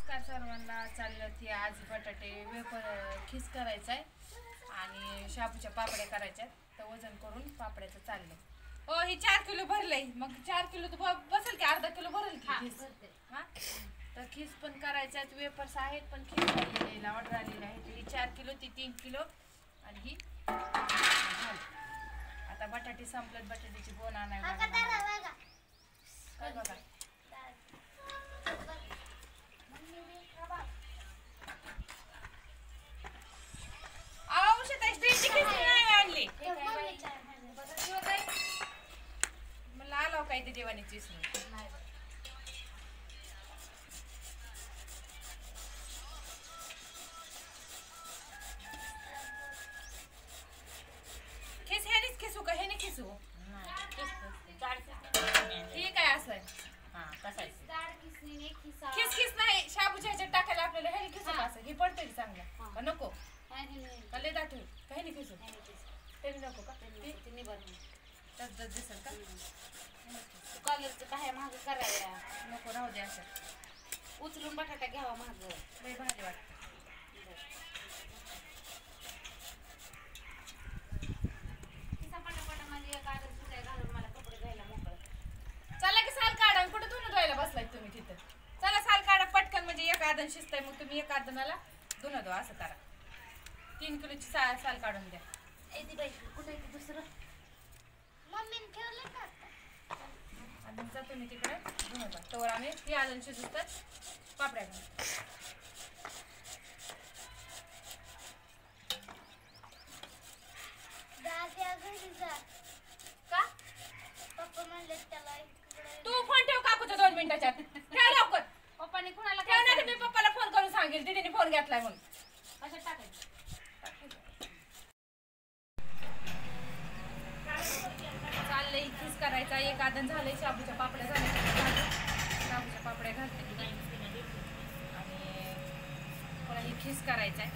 नमस्कार सर्वांना. चाललं की आज बटाटे वेपर खीस करायचा आहे आणि शाबूच्या पापड्या करायच्या. तर वजन करून पापड्याचं चाललंय. हो ही 4 किलो भरलंय. मग 4 किलो तर बसेल की अर्धा किलो भरेल की खीस. हा तर खीस पण करायच्यात. वेपर्स आहेत पण खीस आलेली ऑर्डर आलेली आहे. ही 4 किलो ती 3 किलो आणि ही आता बटाटे संपलेत. बटाट्याची बोन आणायला काय बघा. मला आलो काय ते देवानीची खिस ह्यानेच खिसू का ह्याने खिसू ठीक आहे असं खिस खिस नाही शाबूच्या ह्याच्यात टाकायला आपल्याला ह्याने खिसू का असं हे पडतंय चांगलं का नको का लय दाटू का ह्याने खिसू त्याने नको का त्यात दिसेल का कॉलेजचं काय महाग करायला नको राहू दे असं उचलून बटाटा घ्यावा महाग लय भारी वाटतं. चला की साल काढा. कुठं धुणं धुवायला बसलाय तुम्ही तिथं. चला साल काढा पटकन म्हणजे एक आदन शिजतंय. मग तुम्ही एक आदनाला धुणं धुवा असं करा. 3 किलोची साल काढून द्या. कुठे दुसरं मम्मीने ठेवलं का आदनचा तुम्ही तिकडे धुणं धुवा. तोवर आम्ही ती आदन शिजतात पापड्या घालू. का तू फोन ठेव काकूचा 2 मिनिटाच्या ठेव लवकर. पप्पाने कुणाला ठेव नाही मी पप्पाला फोन करून सांगेल दीदीने फोन घेतलाय म्हणून. कशात टाकायचं चाललंय खीस करायचा. एक आदन झालंय. शाबूच्या पापड्या झाल्या. शाबूच्या पापड्या घालते आणि मला ही खीस करायचा आहे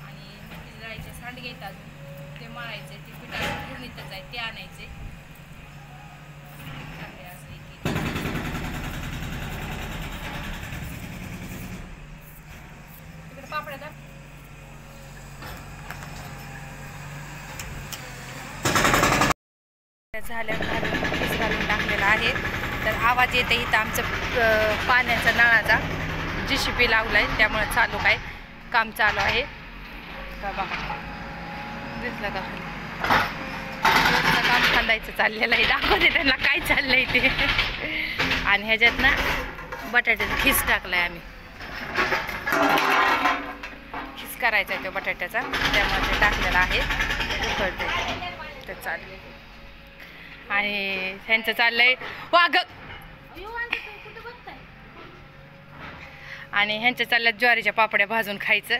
आणि जायचे सांडगे आहेत अजून ते मळायचे. ते पिठाचं गिरणीतच आहे ते आणायचे. तिकडे पापड्या दाब. झाल्या खीस घालून टाकलेला आहे. तर आवाज येते इथं आमचं पाण्याचा नळाचा JCB लावलाय त्यामुळे चालू काय काम चालू आहे का बघा. दिसलं का काम खांदायचं चाललेलं आहे. दाखवते त्यांना काय चाललंय ते. आणि ह्याच्यात ना बटाट्याचा खीस टाकलाय आम्ही. खीस करायचा आहे तो बटाट्याचा त्यामुळे ते टाकलेला आहे. उकळते तर चालेल. आणि त्यांचं चाललंय वाघ. आणि ह्यांच्या चालल्यात ज्वारीच्या पापड्या भाजून खायचं.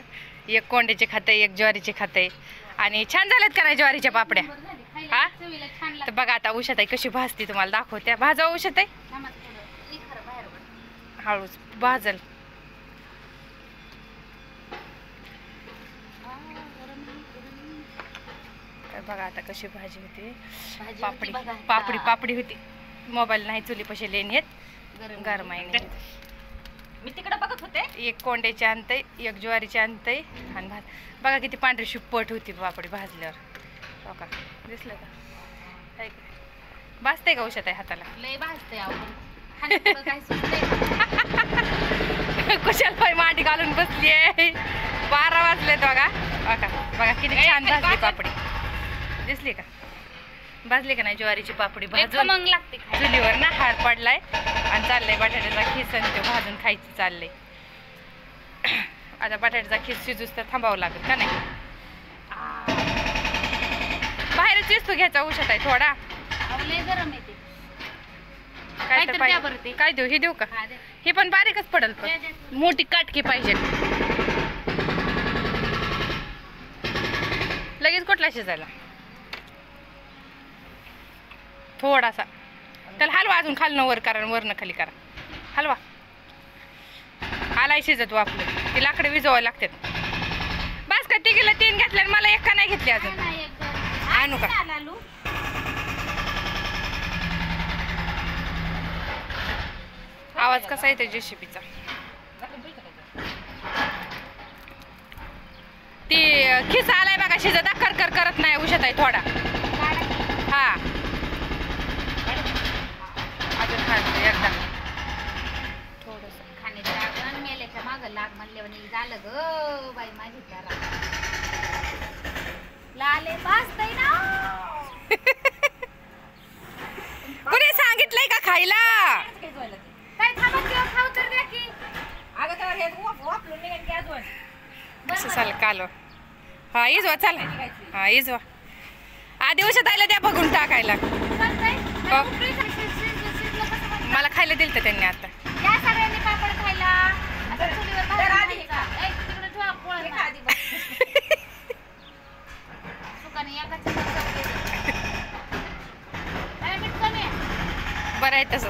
एक कोंड्याचे खाते एक ज्वारीचे खाते. आणि छान झाल्यात का नाही ज्वारीच्या पापड्या. हा तर बघा आता उषाताई कशी भाजती तुम्हाला दाखवत्या. भाजा उषाताई हळूच भाजल. बघा आता कशी भाजी होती. पापडी पापडी पापडी होती. मोबाईल नाही चुलीपाशी लेन येत गरम आहे. मी तिकडे बघत होते. एक कोंड्याची आणतंय एक ज्वारीची आणतंय आणि भात बघा किती पांढरी शिपट होती पापडी भाजल्यावर. बघा दिसलं का भाजते का उषात आहे हाताला लय भाजते कुशाल पाय मांडी घालून बसली आहे. 12 वाजलेत बघा. बघा बघा किती छान भाजली पापडी. दिसली का भाजली का नाही ज्वारीची पापडी भाजून मग लागते चुलीवर ना हाड पडलाय आणि चाललंय बटाट्याचा खीस आणि ते भाजून खायचं चाललंय. आता बटाट्याचा खीस शिजूस तर थांबावं लागेल का नाही. बाहेरच दिसतो घ्यायचा उषात आहे थोडा. गरम येते काय तर पाहिजे काय देऊ. हे देऊ का हे पण बारीकच पडल पण मोठी काटकी पाहिजे. लगेच कुठला शिजायला थोडासा त्याला हलवा. अजून खालनं वर करा वरनं खाली करा. हलवा आलाय शिजत आपलं. ती लाकडे विजवायला लागतात. बस का तिघीला 3 घेतल्या मला एक का नाही घेतली अजून. आणू का आवाज कसा येतो JCBचा. ती खिस आलाय बघा शिजत कर करत नाही उशत आहे थोडा. हा अजून खायचं एकदा थोडस. खाण्याची लागण मेल्याच्या मागं लाग म्हणल्यावर झालं ग बाई माझी जरा लाले भाजतंय ना. कुणी सांगितलंय का खायला? काय थांबत किंवा खाऊ तर द्या की. अगं तर हे वापरून निघाल की अजून. कसं चालेल कालो. हा इजवा चला. हा इजवा आधी उशत आयला द्या बघून टाकायला. चालतंय. मला खायला दिलं तर त्यांनी आता. या सगळ्यांनी पापड खायला. आता चुलीवर भाजून आहे का? तिकडे ठेवा पोळ्या ना. सुकाने एकाच चमचा दे. मीठ कमी आहे. बरं आहे तसं.